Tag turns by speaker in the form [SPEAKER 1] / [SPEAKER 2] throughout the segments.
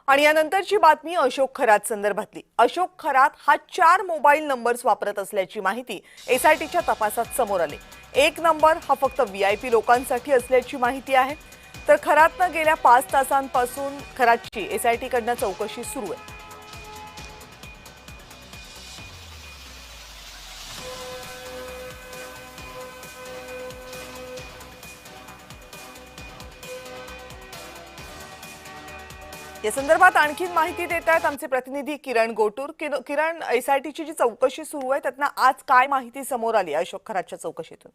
[SPEAKER 1] आणि यानंतरची बातमी अशोक खरात संदर्भातली। अशोक खरात हा 4 मोबाईल नंबर्स वापरत असल्याची माहिती एसआयटीच्या तपासात समोर आली। एक नंबर हा फक्त व्हीआयपी लोकांसाठी असल्याची माहिती आहे। तर खरातनं गेल्या 5 तासांपासून खरातची एसआयटी कडनं चौकशी सुरू आहे। या संदर्भात आणखी माहिती देत आहेत आमचे प्रतिनिधी किरण गोटूर। किरण, एसआयटीची जी चौकशी सुरू आहे त्यातनं आज काय माहिती समोर आली अशोक खरातच्या चौकशीतून?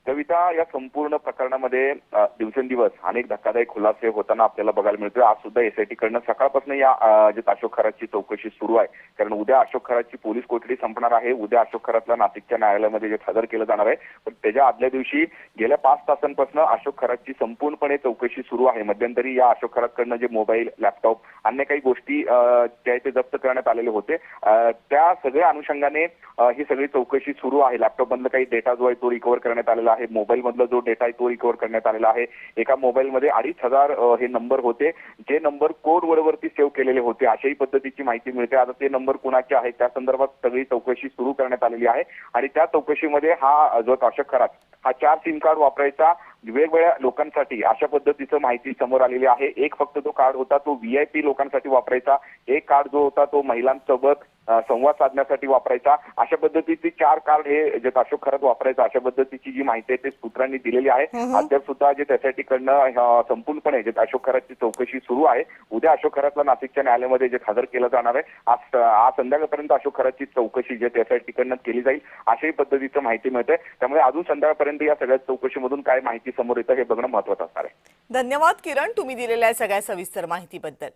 [SPEAKER 2] कविता, या संपूर्ण प्रकरणामध्ये दिवसेंदिवस अनेक धक्कादायक खुलासे होताना आपल्याला बघायला मिळतोय। आज सुद्धा एसआयटी कडनं सकाळपासून या जे अशोक खरातची चौकशी सुरू आहे, कारण उद्या अशोक खरातची पोलीस कोठडी संपणार आहे। उद्या अशोक खरातला नाशिकच्या न्यायालयामध्ये जे हजर केलं जाणार आहे, पण त्याच्या आदल्या दिवशी गेल्या 5 तासांपासून अशोक खरातची संपूर्णपणे चौकशी सुरू आहे। मध्यंतरी या अशोक खरातकडनं जे मोबाईल, लॅपटॉप, अन्य काही गोष्टी त्या ते जप्त करण्यात आलेले होते, त्या सगळ्या अनुषंगाने ही सगळी चौकशी सुरू आहे। लॅपटॉप मधला काही डेटा जो आहे तो रिकव्हर करण्यात आलेला आहे, मोबाईल मधला जो डेटा आहे तो रिकव्हर करण्यात आलेला आहे। एका मोबाईल मध्ये 2500 हे नंबर होते, जे नंबर कोड वर्डवरती सेव्ह केलेले होते, अशाही पद्धतीची माहिती मिळते। आता ते नंबर कुणाचे आहेत त्या संदर्भात सगळी चौकशी सुरू करण्यात आलेली आहे आणि त्या चौकशीमध्ये हा जो अशोक खरात हा 4 सिम कार्ड वापरायचा वेगवेगळ्या लोकांसाठी, अशा पद्धतीचं माहिती समोर आलेली आहे। एक फक्त जो कार्ड होता तो व्हीआयपी लोकांसाठी वापरायचा, एक कार्ड जो होता तो महिलांसोबत संवाद साधण्यासाठी वापरायचा, अशा पद्धतीची 4 कार्ड हे जे अशोक खरात वापरायचा, अशा पद्धतीची जी माहिती आहे ते सूत्रांनी दिलेली आहे। अद्याप सुद्धा जे एसआयटी कडनं संपूर्णपणे जे अशोक खरातची चौकशी सुरू आहे। उद्या अशोक खरातला नाशिकच्या न्यायालयामध्ये जे हजर केलं जाणार आहे। आज संध्याकाळपर्यंत अशोक खरातची चौकशी जे एसआयटी कडनं केली जाईल, अशाही पद्धतीचं माहिती मिळते। त्यामुळे अजून संध्याकाळपर्यंत या सगळ्या चौकशीमधून काय माहिती समोर येतं हे बघणं महत्त्वाचं असणार आहे।
[SPEAKER 1] धन्यवाद किरण, तुम्ही दिलेल्या सगळ्या सविस्तर माहितीबद्दल।